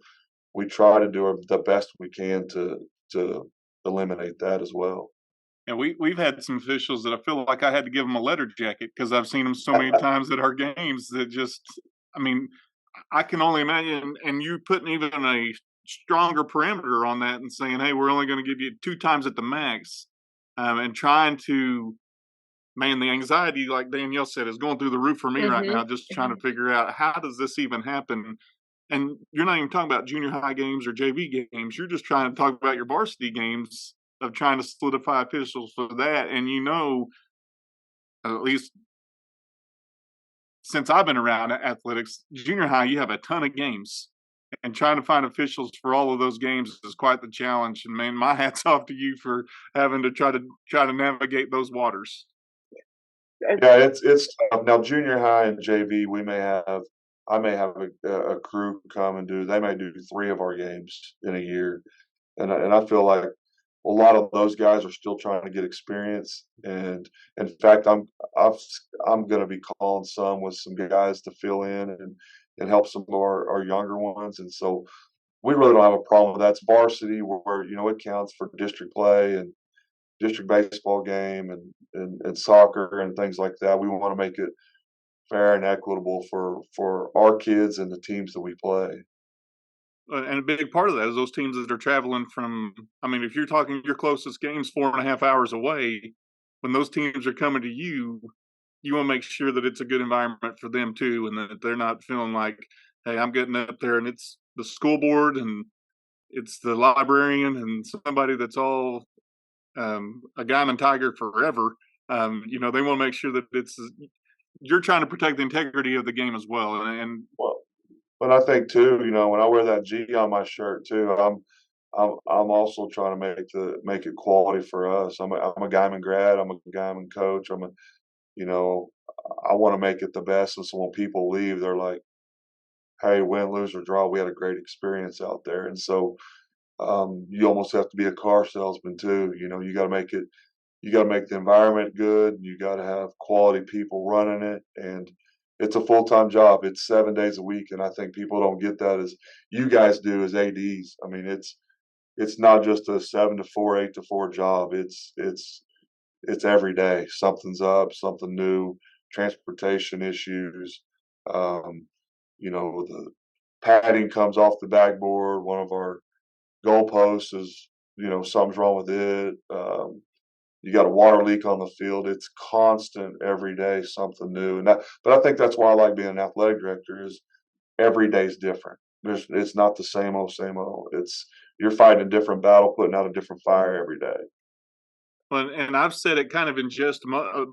Speaker 3: we try to do the best we can to eliminate that as well.
Speaker 2: and we've had some officials that I feel like I had to give them a letter jacket because I've seen them so many times at our games that just, I mean, I can only imagine. And you putting even a stronger parameter on that and saying, hey, we're only going to give you 2 times at the max, and trying to, man, the anxiety, like Danielle said, is going through the roof for me right
Speaker 4: Mm-hmm.
Speaker 2: now, just trying to figure out how does this even happen. And you're not even talking about junior high games or JV games. You're just trying to talk about your varsity games of trying to solidify officials for that. And at least since I've been around athletics, junior high, you have a ton of games. And trying to find officials for all of those games is quite the challenge. And man, my hat's off to you for having to try to navigate those waters.
Speaker 3: Yeah, it's tough. Now junior high and JV, I may have a crew come and do. They may do 3 of our games in a year, and I feel like a lot of those guys are still trying to get experience. And in fact, I've, I'm going to be calling some with some guys to fill in and help some of our younger ones. And so we really don't have a problem with that. It's varsity where you know it counts for district play and district baseball game and soccer and things like that. We want to make it fair and equitable for our kids and the teams that we play.
Speaker 2: And a big part of that is those teams that are traveling from, I mean, if you're talking your closest game's 4.5 hours away, when those teams are coming to you, you want to make sure that it's a good environment for them too, and that they're not feeling like, hey, I'm getting up there and it's the school board and it's the librarian and somebody that's all a Guymon Tiger forever. They want to make sure that you're trying to protect the integrity of the game as well. And
Speaker 3: Well, but I think too, you know, when I wear that G on my shirt too, I'm also trying to make it quality for us. I'm a Guymon grad. I'm a Guymon coach. You know, I want to make it the best. And so when people leave, they're like, hey, win, lose, or draw, we had a great experience out there. And so you almost have to be a car salesman too. You know, you got to make it you got to make the environment good. You got to have quality people running it, and it's a full-time job. It's 7 days a week, and I think people don't get that as you guys do as ADs. I mean, it's not just a 7 to 4, 8 to 4 job. It's every day. Something's up, something new, transportation issues. Um, the padding comes off the backboard. One of our goalposts is, something's wrong with it. You got a water leak on the field. It's constant every day, something new. But I think that's why I like being an athletic director is every day's different. It's not the same old, same old. You're fighting a different battle, putting out a different fire every day.
Speaker 2: Well, and I've said it kind of in jest a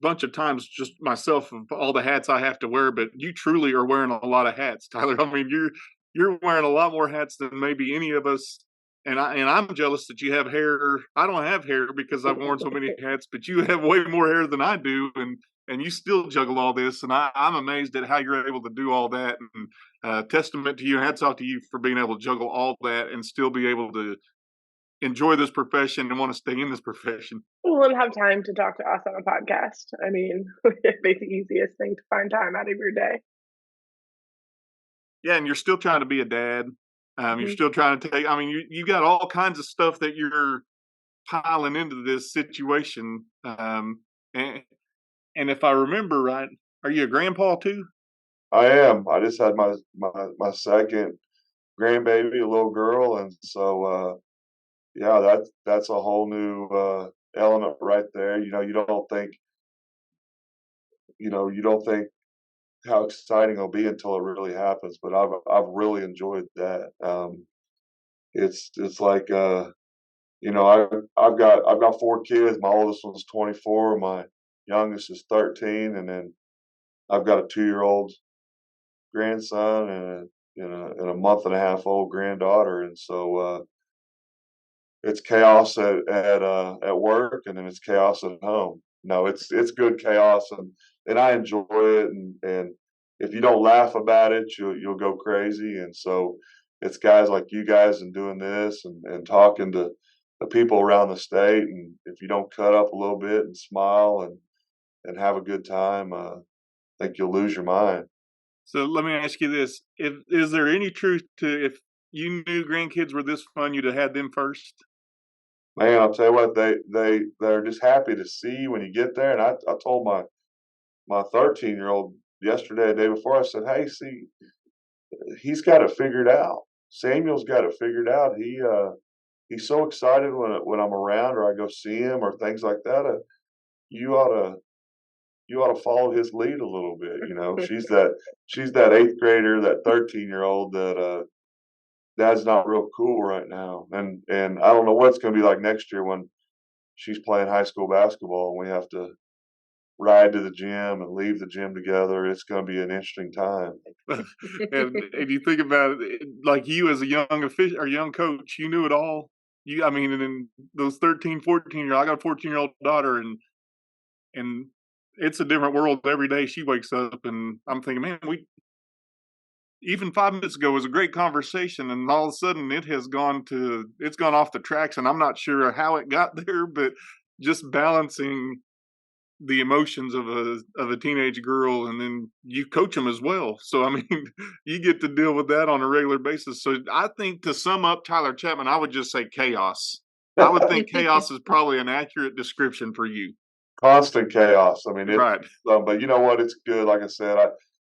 Speaker 2: bunch of times, just myself of all the hats I have to wear. But you truly are wearing a lot of hats, Tyler. I mean, you're wearing a lot more hats than maybe any of us. And I'm jealous that you have hair. I don't have hair because I've worn so many hats, but you have way more hair than I do, and you still juggle all this. And I'm amazed at how you're able to do all that. And testament to you, hats off to you for being able to juggle all that and still be able to enjoy this profession and want to stay in this profession.
Speaker 4: We wouldn't have time to talk to us on a podcast. I mean, it'd be the easiest thing to find time out of your day.
Speaker 2: Yeah, and you're still trying to be a dad. You're still trying to take. I mean, you got all kinds of stuff that you're piling into this situation. And if I remember right, are you a grandpa too?
Speaker 3: I am. I just had my second grandbaby, a little girl, and so yeah, that's a whole new element right there. You don't think how exciting it'll be until it really happens. But I've really enjoyed that. It's like I've got 4 kids. My oldest one's 24. My youngest is 13, and then I've got a 2-year-old grandson and a month and a half old granddaughter, and so it's chaos at work, and then it's chaos at home. No, it's good chaos, and I enjoy it, and if you don't laugh about it, you'll go crazy, and so it's guys like you guys and doing this and talking to the people around the state, and if you don't cut up a little bit and smile and have a good time, I think you'll lose your mind.
Speaker 2: So let me ask you this: is there any truth to if you knew grandkids were this fun, you'd have had them first?
Speaker 3: Man, I'll tell you what, they're just happy to see you when you get there. And I told my 13-year-old yesterday, the day before, I said, "Hey, see, he's got it figured out. Samuel's got it figured out. He's so excited when I'm around or I go see him or things like that. You ought to follow his lead a little bit. She's that eighth grader, that 13-year-old that Dad's not real cool right now, and I don't know what it's going to be like next year when she's playing high school basketball and we have to ride to the gym and leave the gym together. It's going to be an interesting time."
Speaker 2: And you think about it, like you as a young official or young coach, you knew it all. I mean, and then those 13, 14-year-old, I got a 14-year-old daughter, and it's a different world every day. She wakes up, and I'm thinking, man, even 5 minutes ago was a great conversation, and all of a sudden it's gone off the tracks, and I'm not sure how it got there, but just balancing the emotions of a teenage girl, and then you coach them as well. So I mean, you get to deal with that on a regular basis. So I think to sum up Tyler Chapman, I would just say chaos. I would think chaos is probably an accurate description for you.
Speaker 3: Constant chaos. I mean,
Speaker 2: Right.
Speaker 3: But you know what? It's good. Like I said,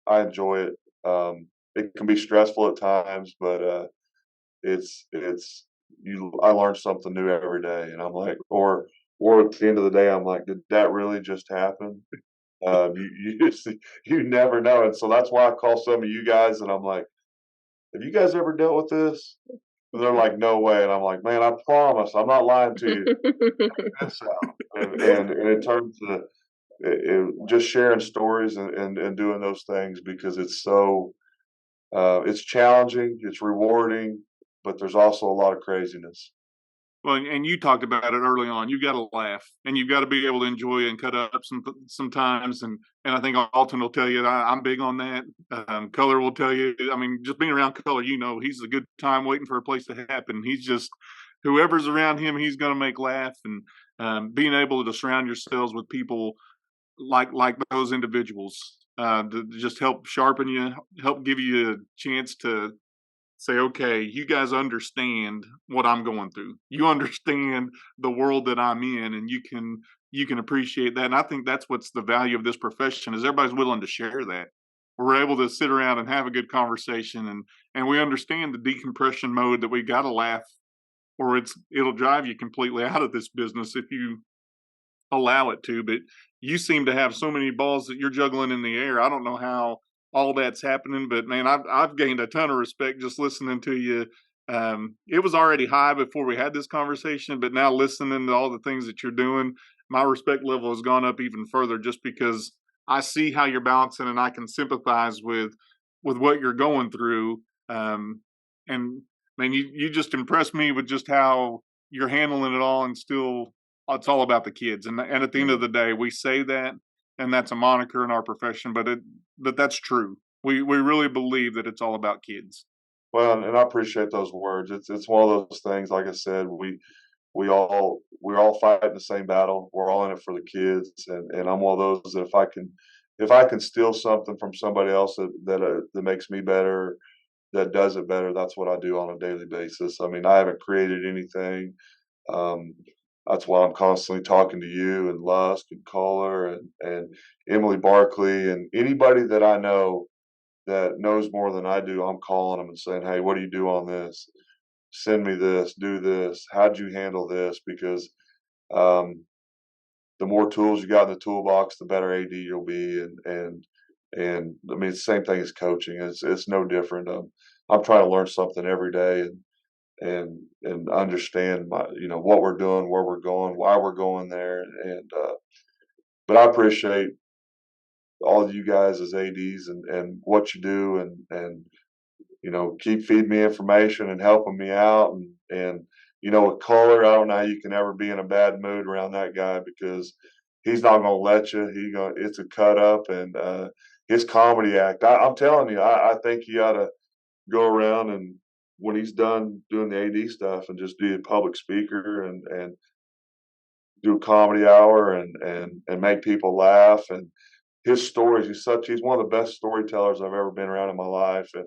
Speaker 3: I enjoy it. It can be stressful at times, but I learn something new every day, and I'm like, or at the end of the day, I'm like, did that really just happen? You never know, and so that's why I call some of you guys, and I'm like, have you guys ever dealt with this? And they're like, no way, and I'm like, man, I promise, I'm not lying to you. This out, and in terms of just sharing stories and doing those things because it's challenging, it's rewarding, but there's also a lot of craziness.
Speaker 2: Well, and you talked about it early on. You got to laugh, and you've got to be able to enjoy and cut up sometimes. And I think Alton will tell you I'm big on that. Color will tell you. I mean, just being around Color, he's a good time waiting for a place to happen. He's just whoever's around him, he's going to make laugh. And being able to surround yourselves with people like those individuals to just help sharpen you, help give you a chance to say, okay, you guys understand what I'm going through. You understand the world that I'm in, and you can appreciate that. And I think that's what's the value of this profession, is everybody's willing to share that. We're able to sit around and have a good conversation, and we understand the decompression mode that we got to laugh, or it'll drive you completely out of this business if you allow it to. But you seem to have so many balls that you're juggling in the air. I don't know how all that's happening, but man, I've gained a ton of respect just listening to you. It was already high before we had this conversation, but now listening to all the things that you're doing, my respect level has gone up even further, just because I see how you're balancing, and I can sympathize with what you're going through. And man, you just impressed me with just how you're handling it all, and still it's all about the kids. And at the end of the day, we say that, and that's a moniker in our profession, but that's true. We really believe that it's all about kids.
Speaker 3: Well, and I appreciate those words. It's one of those things. Like I said, we're all fighting the same battle. We're all in it for the kids, and I'm one of those that if I can steal something from somebody else that makes me better, that does it better, that's what I do on a daily basis. I mean, I haven't created anything. Um, that's why I'm constantly talking to you and Lusk and Kohler and Emily Barkley and anybody that I know that knows more than I do. I'm calling them and saying, "Hey, what do you do on this? Send me this. Do this. How'd you handle this?" Because um, the more tools you got in the toolbox, the better AD you'll be. And I mean, it's the same thing as coaching. It's no different. I'm trying to learn something every day and understand what we're doing, where we're going, why we're going there. But I appreciate all of you guys as ADs and what you do and keep feeding me information and helping me out. And with Kohler, I don't know how you can ever be in a bad mood around that guy, because he's not going to let you. It's a cut up, and his comedy act. I'm telling you, I think he ought to go around, and when he's done doing the AD stuff, and just be a public speaker and do a comedy hour and make people laugh. And his stories, he's one of the best storytellers I've ever been around in my life, and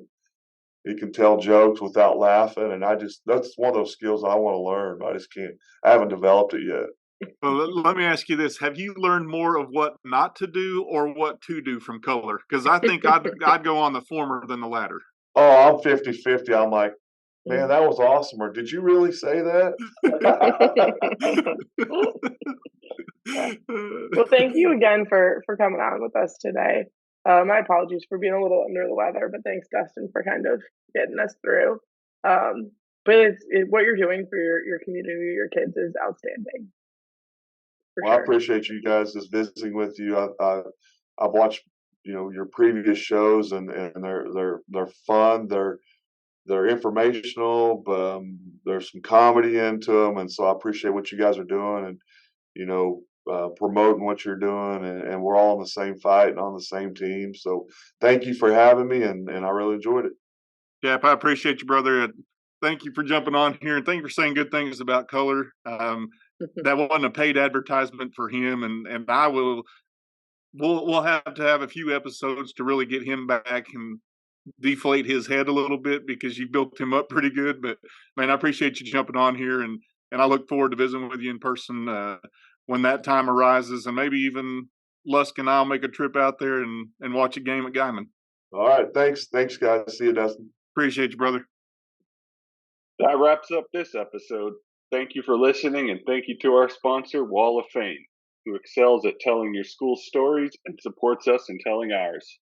Speaker 3: he can tell jokes without laughing. And that's one of those skills I want to learn, but I haven't developed it yet.
Speaker 2: Well, let me ask you this: have you learned more of what not to do or what to do from Kohler? Because I think I'd go on the former than the latter.
Speaker 3: Oh, I'm 50-50. I'm like, man, that was awesome. Or did you really say that?
Speaker 4: Well, thank you again for coming on with us today. My apologies for being a little under the weather, but thanks, Dustin, for kind of getting us through. But what you're doing for your community, your kids, is outstanding.
Speaker 3: Well, sure. I appreciate you guys just visiting with you. I've watched your previous shows, and they're fun. They're informational, but there's some comedy into them, and so I appreciate what you guys are doing, and promoting what you're doing, and we're all in the same fight and on the same team. So thank you for having me, and I really enjoyed it.
Speaker 2: Jap, I appreciate you, brother. Thank you for jumping on here, and thank you for saying good things about Kohler. That wasn't a paid advertisement for him, and we'll have to have a few episodes to really get him back and deflate his head a little bit, because you built him up pretty good. But man, I appreciate you jumping on here, and I look forward to visiting with you in person when that time arises, and maybe even Lusk and I'll make a trip out there and watch a game at Guymon.
Speaker 3: All right, thanks guys. See you, Dustin.
Speaker 2: Appreciate you, brother.
Speaker 1: That wraps up this episode. Thank you for listening, and thank you to our sponsor, Wall of Fame, who excels at telling your school stories and supports us in telling ours.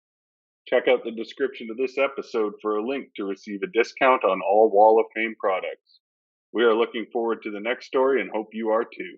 Speaker 1: Check out the description of this episode for a link to receive a discount on all Wall of Fame products. We are looking forward to the next story and hope you are too.